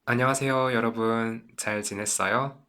안녕하세요, 여러분. 잘 지냈어요?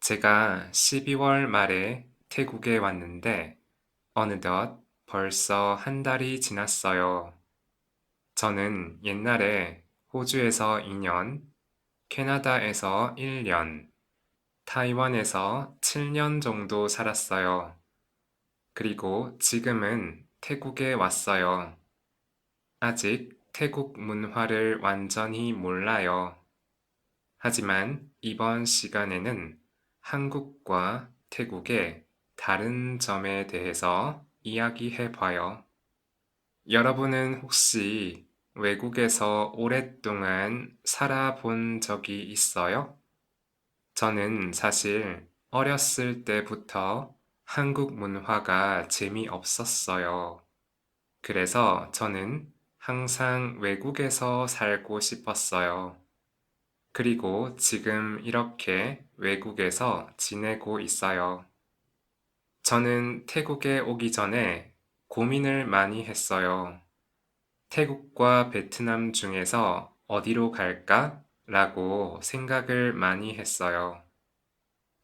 제가 12월 말에 태국에 왔는데 어느덧 벌써 한 달이 지났어요. 저는 옛날에 호주에서 2년, 캐나다에서 1년, 타이완에서 7년 정도 살았어요. 그리고 지금은 태국에 왔어요. 아직 태국 문화를 완전히 몰라요. 하지만 이번 시간에는 한국과 태국의 다른 점에 대해서 이야기해 봐요. 여러분은 혹시 외국에서 오랫동안 살아본 적이 있어요? 저는 사실 어렸을 때부터 한국 문화가 재미없었어요. 그래서 저는 항상 외국에서 살고 싶었어요. 그리고 지금 이렇게 외국에서 지내고 있어요. 저는 태국에 오기 전에 고민을 많이 했어요. 태국과 베트남 중에서 어디로 갈까? 라고 생각을 많이 했어요.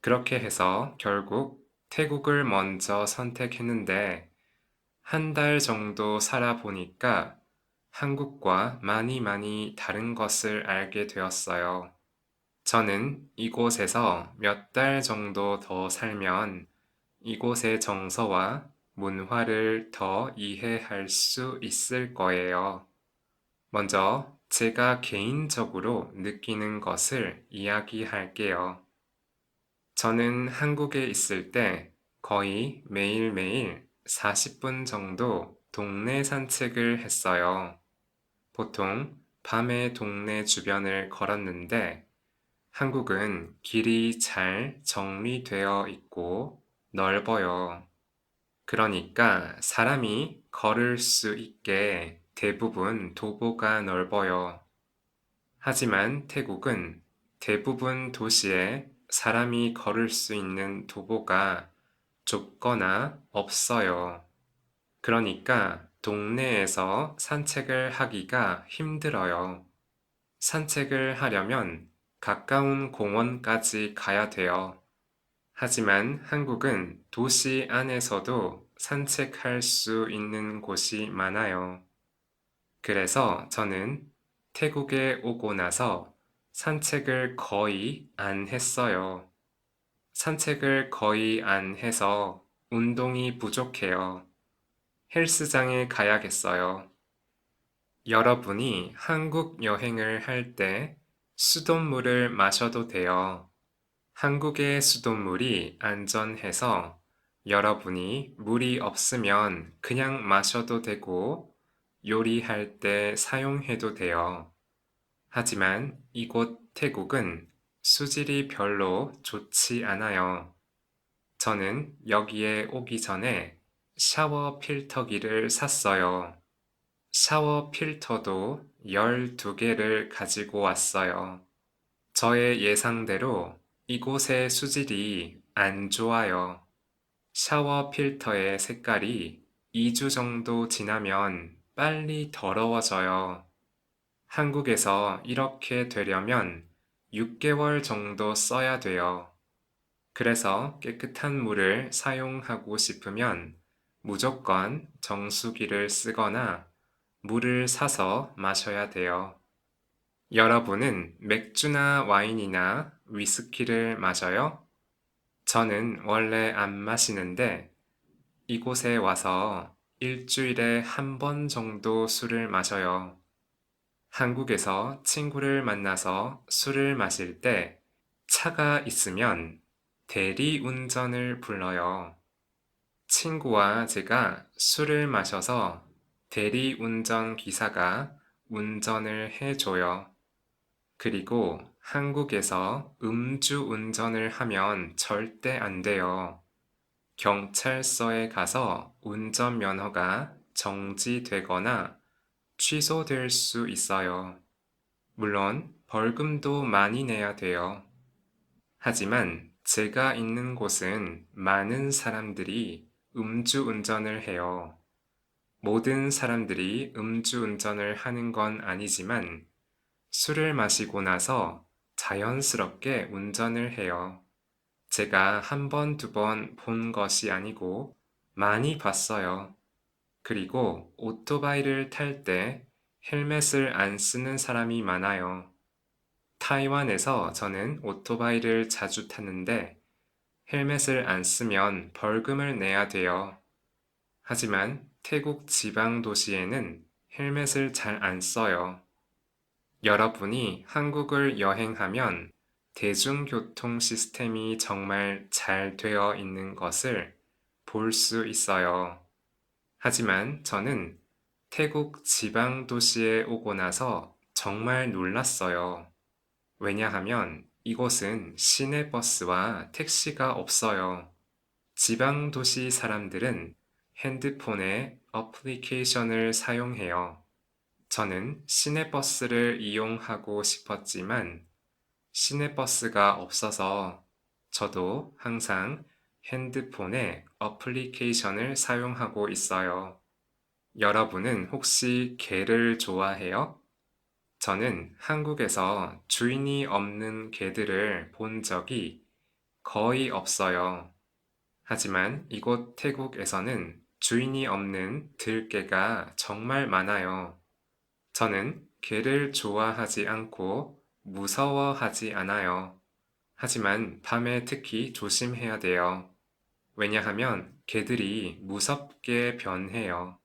그렇게 해서 결국 태국을 먼저 선택했는데 한 달 정도 살아보니까 한국과 많이 다른 것을 알게 되었어요. 저는 이곳에서 몇 달 정도 더 살면 이곳의 정서와 문화를 더 이해할 수 있을 거예요. 먼저 제가 개인적으로 느끼는 것을 이야기할게요. 저는 한국에 있을 때 거의 매일매일 40분 정도 동네 산책을 했어요. 보통 밤에 동네 주변을 걸었는데 한국은 길이 잘 정리되어 있고 넓어요. 그러니까 사람이 걸을 수 있게 대부분 도보가 넓어요. 하지만 태국은 대부분 도시에 사람이 걸을 수 있는 도보가 좁거나 없어요. 그러니까 동네에서 산책을 하기가 힘들어요. 산책을 하려면 가까운 공원까지 가야 돼요. 하지만 한국은 도시 안에서도 산책할 수 있는 곳이 많아요. 그래서 저는 태국에 오고 나서 산책을 거의 안 했어요. 산책을 거의 안 해서 운동이 부족해요. 헬스장에 가야겠어요. 여러분이 한국 여행을 할 때 수돗물을 마셔도 돼요. 한국의 수돗물이 안전해서 여러분이 물이 없으면 그냥 마셔도 되고 요리할 때 사용해도 돼요. 하지만 이곳 태국은 수질이 별로 좋지 않아요. 저는 여기에 오기 전에 샤워 필터기를 샀어요. 샤워 필터도 12개를 가지고 왔어요. 저의 예상대로 이곳의 수질이 안 좋아요. 샤워 필터의 색깔이 2주 정도 지나면 빨리 더러워져요. 한국에서 이렇게 되려면 6개월 정도 써야 돼요. 그래서 깨끗한 물을 사용하고 싶으면 무조건 정수기를 쓰거나 물을 사서 마셔야 돼요. 여러분은 맥주나 와인이나 위스키를 마셔요? 저는 원래 안 마시는데 이곳에 와서 일주일에 한 번 정도 술을 마셔요. 한국에서 친구를 만나서 술을 마실 때 차가 있으면 대리 운전을 불러요. 친구와 제가 술을 마셔서 대리 운전 기사가 운전을 해줘요. 그리고 한국에서 음주 운전을 하면 절대 안 돼요. 경찰서에 가서 운전면허가 정지되거나 취소될 수 있어요. 물론 벌금도 많이 내야 돼요. 하지만 제가 있는 곳은 많은 사람들이 음주운전을 해요. 모든 사람들이 음주운전을 하는 건 아니지만 술을 마시고 나서 자연스럽게 운전을 해요. 제가 한 번, 두 번 본 것이 아니고 많이 봤어요. 그리고 오토바이를 탈 때 헬멧을 안 쓰는 사람이 많아요. 타이완에서 저는 오토바이를 자주 타는데 헬멧을 안 쓰면 벌금을 내야 돼요. 하지만 태국 지방 도시에는 헬멧을 잘 안 써요. 여러분이 한국을 여행하면 대중교통 시스템이 정말 잘 되어 있는 것을 볼 수 있어요. 하지만 저는 태국 지방 도시에 오고 나서 정말 놀랐어요. 왜냐하면 이곳은 시내버스와 택시가 없어요. 지방 도시 사람들은 핸드폰에 어플리케이션을 사용해요. 저는 시내버스를 이용하고 싶었지만 시내버스가 없어서 저도 항상 핸드폰에 어플리케이션을 사용하고 있어요. 여러분은 혹시 개를 좋아해요? 저는 한국에서 주인이 없는 개들을 본 적이 거의 없어요. 하지만 이곳 태국에서는 주인이 없는 들개가 정말 많아요. 저는 개를 좋아하지 않고 무서워하지 않아요. 하지만 밤에 특히 조심해야 돼요. 왜냐하면 개들이 무섭게 변해요.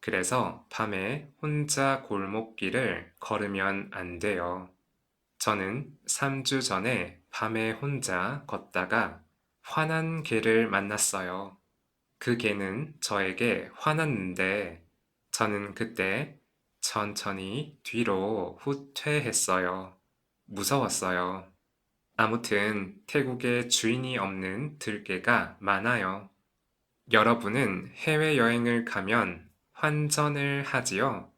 그래서 밤에 혼자 골목길을 걸으면 안 돼요. 저는 3주 전에 밤에 혼자 걷다가 화난 개를 만났어요. 그 개는 저에게 화났는데 저는 그때 천천히 뒤로 후퇴했어요. 무서웠어요. 아무튼 태국에 주인이 없는 들개가 많아요. 여러분은 해외여행을 가면 환전을 하지요?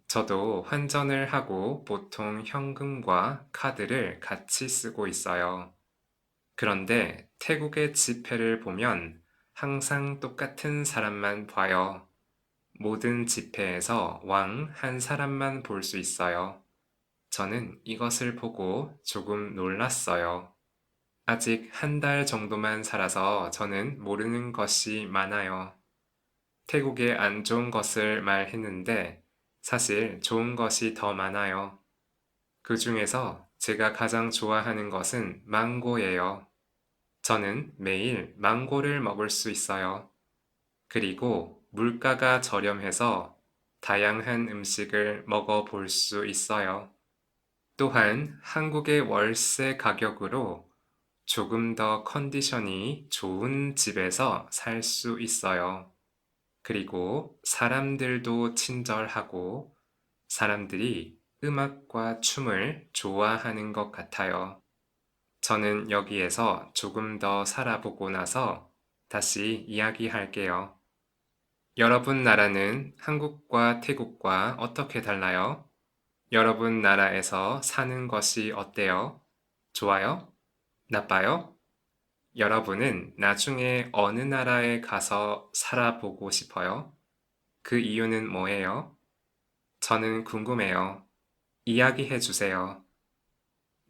저도 환전을 하고 보통 현금과 카드를 같이 쓰고 있어요. 그런데 태국의 지폐를 보면 항상 똑같은 사람만 봐요. 모든 지폐에서 왕 한 사람만 볼 수 있어요. 저는 이것을 보고 조금 놀랐어요. 아직 한 달 정도만 살아서 저는 모르는 것이 많아요. 태국의 안 좋은 것을 말했는데 사실 좋은 것이 더 많아요. 그 중에서 제가 가장 좋아하는 것은 망고예요. 저는 매일 망고를 먹을 수 있어요. 그리고 물가가 저렴해서 다양한 음식을 먹어볼 수 있어요. 또한 한국의 월세 가격으로 조금 더 컨디션이 좋은 집에서 살 수 있어요. 그리고 사람들도 친절하고 사람들이 음악과 춤을 좋아하는 것 같아요. 저는 여기에서 조금 더 살아보고 나서 다시 이야기할게요. 여러분 나라는 한국과 태국과 어떻게 달라요? 여러분 나라에서 사는 것이 어때요? 좋아요? 나빠요? 여러분은 나중에 어느 나라에 가서 살아보고 싶어요? 그 이유는 뭐예요? 저는 궁금해요. 이야기해 주세요.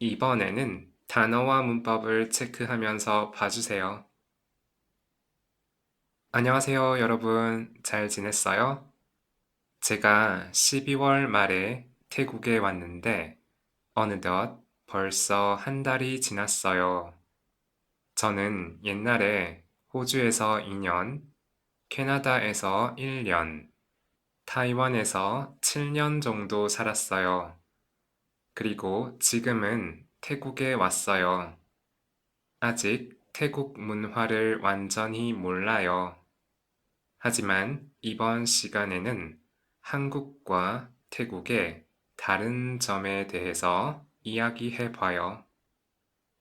이번에는 단어와 문법을 체크하면서 봐주세요. 안녕하세요, 여러분. 잘 지냈어요? 제가 12월 말에 태국에 왔는데 어느덧 벌써 한 달이 지났어요. 저는 옛날에 호주에서 2년, 캐나다에서 1년, 타이완에서 7년 정도 살았어요. 그리고 지금은 태국에 왔어요. 아직 태국 문화를 완전히 몰라요. 하지만 이번 시간에는 한국과 태국의 다른 점에 대해서 이야기해 봐요.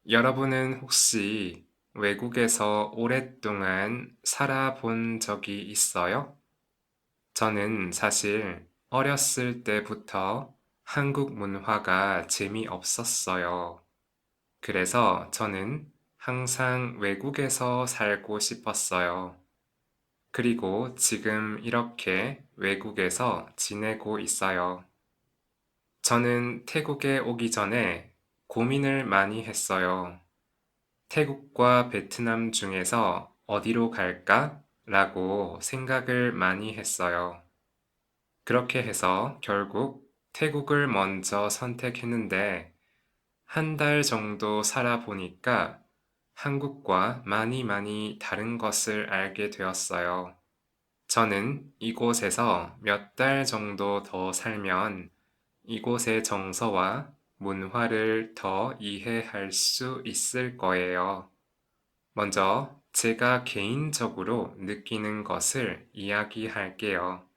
여러분은 혹시 외국에서 오랫동안 살아본 적이 있어요? 저는 사실 어렸을 때부터 한국 문화가 재미없었어요. 그래서 저는 항상 외국에서 살고 싶었어요. 그리고 지금 이렇게 외국에서 지내고 있어요. 저는 태국에 오기 전에 고민을 많이 했어요. 태국과 베트남 중에서 어디로 갈까? 라고 생각을 많이 했어요. 그렇게 해서 결국 태국을 먼저 선택했는데 한 달 정도 살아보니까 한국과 많이 다른 것을 알게 되었어요. 저는 이곳에서 몇 달 정도 더 살면 이곳의 정서와 문화를 더 이해할 수 있을 거예요. 먼저 제가 개인적으로 느끼는 것을 이야기할게요.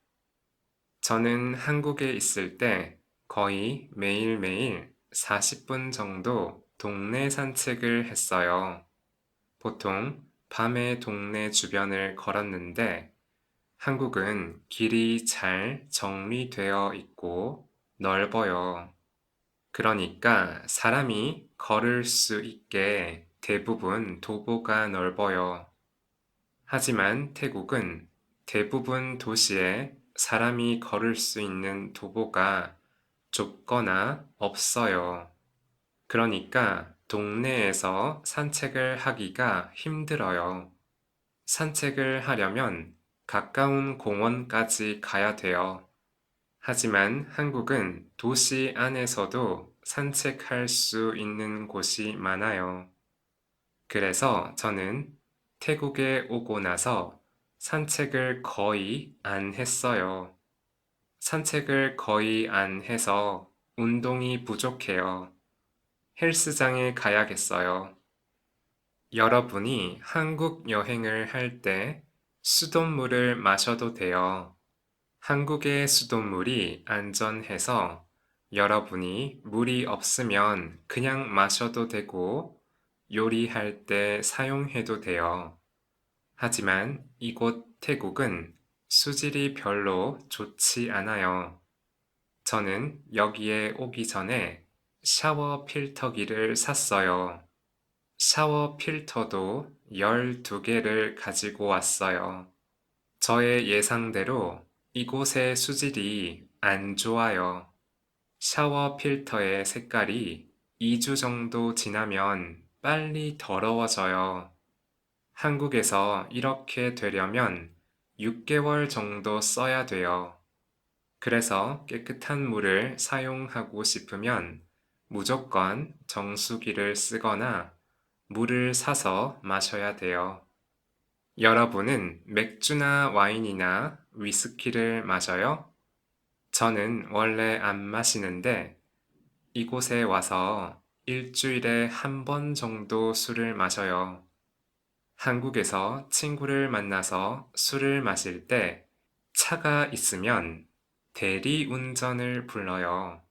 저는 한국에 있을 때 거의 매일매일 40분 정도 동네 산책을 했어요. 보통 밤에 동네 주변을 걸었는데 한국은 길이 잘 정리되어 있고 넓어요. 그러니까 사람이 걸을 수 있게 대부분 도보가 넓어요. 하지만 태국은 대부분 도시에 사람이 걸을 수 있는 도보가 좁거나 없어요. 그러니까 동네에서 산책을 하기가 힘들어요. 산책을 하려면 가까운 공원까지 가야 돼요. 하지만 한국은 도시 안에서도 산책할 수 있는 곳이 많아요. 그래서 저는 태국에 오고 나서 산책을 거의 안 했어요. 산책을 거의 안 해서 운동이 부족해요. 헬스장에 가야겠어요. 여러분이 한국 여행을 할 때 수돗물을 마셔도 돼요. 한국의 수돗물이 안전해서 여러분이 물이 없으면 그냥 마셔도 되고 요리할 때 사용해도 돼요. 하지만 이곳 태국은 수질이 별로 좋지 않아요. 저는 여기에 오기 전에 샤워 필터기를 샀어요. 샤워 필터도 12개를 가지고 왔어요. 저의 예상대로 이곳의 수질이 안 좋아요. 샤워 필터의 색깔이 2주 정도 지나면 빨리 더러워져요. 한국에서 이렇게 되려면 6개월 정도 써야 돼요. 그래서 깨끗한 물을 사용하고 싶으면 무조건 정수기를 쓰거나 물을 사서 마셔야 돼요. 여러분은 맥주나 와인이나 위스키를 마셔요? 저는 원래 안 마시는데 이곳에 와서 일주일에 한 번 정도 술을 마셔요. 한국에서 친구를 만나서 술을 마실 때 차가 있으면 대리운전을 불러요.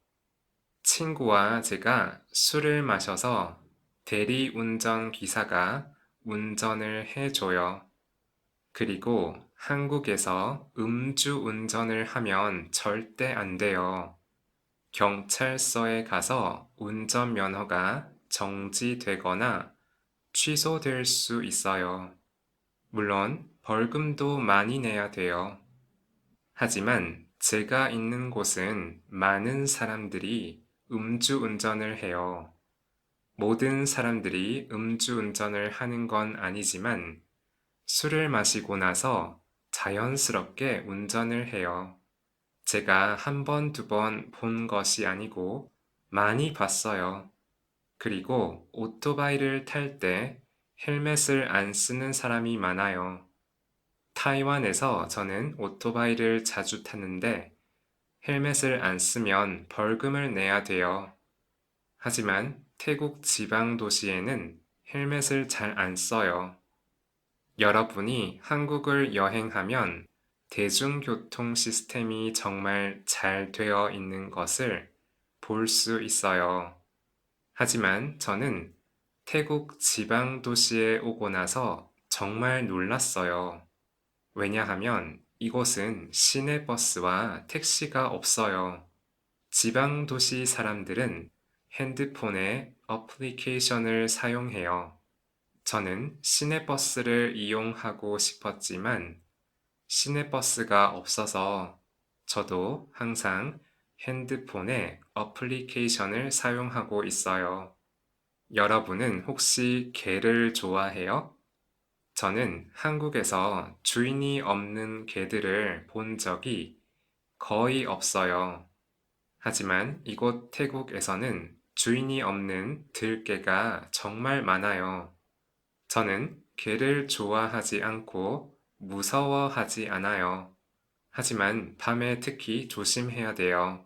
친구와 제가 술을 마셔서 대리운전 기사가 운전을 해줘요. 그리고 한국에서 음주운전을 하면 절대 안 돼요. 경찰서에 가서 운전면허가 정지되거나 취소될 수 있어요. 물론 벌금도 많이 내야 돼요. 하지만 제가 있는 곳은 많은 사람들이 음주운전을 해요. 모든 사람들이 음주운전을 하는 건 아니지만 술을 마시고 나서 자연스럽게 운전을 해요. 제가 한 번, 두 번 본 것이 아니고 많이 봤어요. 그리고 오토바이를 탈 때 헬멧을 안 쓰는 사람이 많아요. 타이완에서 저는 오토바이를 자주 탔는데 헬멧을 안 쓰면 벌금을 내야 돼요. 하지만 태국 지방 도시에는 헬멧을 잘 안 써요. 여러분이 한국을 여행하면 대중교통 시스템이 정말 잘 되어 있는 것을 볼 수 있어요. 하지만 저는 태국 지방 도시에 오고 나서 정말 놀랐어요. 왜냐하면 이곳은 시내버스와 택시가 없어요. 지방 도시 사람들은 핸드폰에 어플리케이션을 사용해요. 저는 시내버스를 이용하고 싶었지만 시내버스가 없어서 저도 항상 핸드폰에 어플리케이션을 사용하고 있어요. 여러분은 혹시 개를 좋아해요? 저는 한국에서 주인이 없는 개들을 본 적이 거의 없어요. 하지만 이곳 태국에서는 주인이 없는 들개가 정말 많아요. 저는 개를 좋아하지 않고 무서워하지 않아요. 하지만 밤에 특히 조심해야 돼요.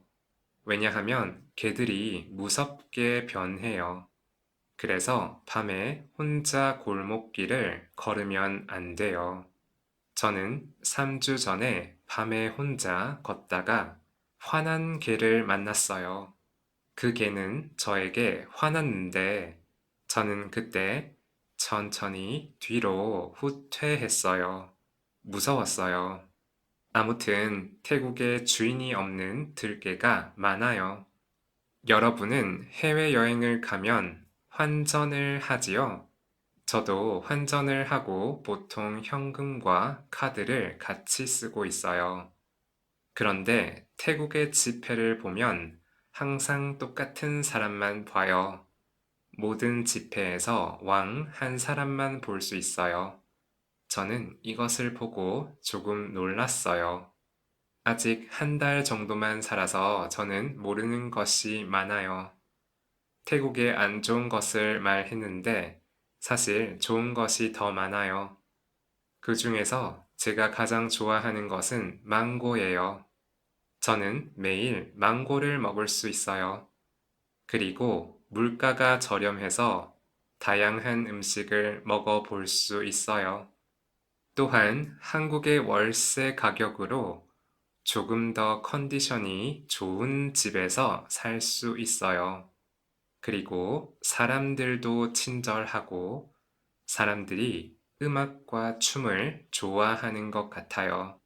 왜냐하면 개들이 무섭게 변해요. 그래서 밤에 혼자 골목길을 걸으면 안 돼요. 저는 3주 전에 밤에 혼자 걷다가 화난 개를 만났어요. 그 개는 저에게 화났는데 저는 그때 천천히 뒤로 후퇴했어요. 무서웠어요. 아무튼 태국에 주인이 없는 들개가 많아요. 여러분은 해외여행을 가면 환전을 하지요? 저도 환전을 하고 보통 현금과 카드를 같이 쓰고 있어요. 그런데 태국의 지폐를 보면 항상 똑같은 사람만 봐요. 모든 지폐에서 왕 한 사람만 볼 수 있어요. 저는 이것을 보고 조금 놀랐어요. 아직 한 달 정도만 살아서 저는 모르는 것이 많아요. 태국의 안 좋은 것을 말했는데 사실 좋은 것이 더 많아요. 그 중에서 제가 가장 좋아하는 것은 망고예요. 저는 매일 망고를 먹을 수 있어요. 그리고 물가가 저렴해서 다양한 음식을 먹어볼 수 있어요. 또한 한국의 월세 가격으로 조금 더 컨디션이 좋은 집에서 살 수 있어요. 그리고 사람들도 친절하고 사람들이 음악과 춤을 좋아하는 것 같아요.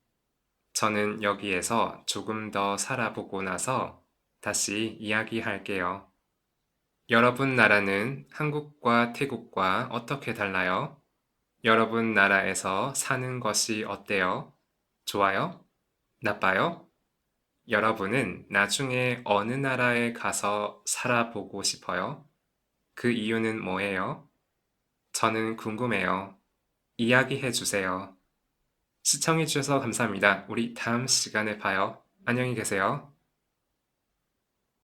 저는 여기에서 조금 더 살아보고 나서 다시 이야기할게요. 여러분 나라는 한국과 태국과 어떻게 달라요? 여러분 나라에서 사는 것이 어때요? 좋아요? 나빠요? 여러분은 나중에 어느 나라에 가서 살아보고 싶어요? 그 이유는 뭐예요? 저는 궁금해요. 이야기해 주세요. 시청해 주셔서 감사합니다. 우리 다음 시간에 봐요. 안녕히 계세요.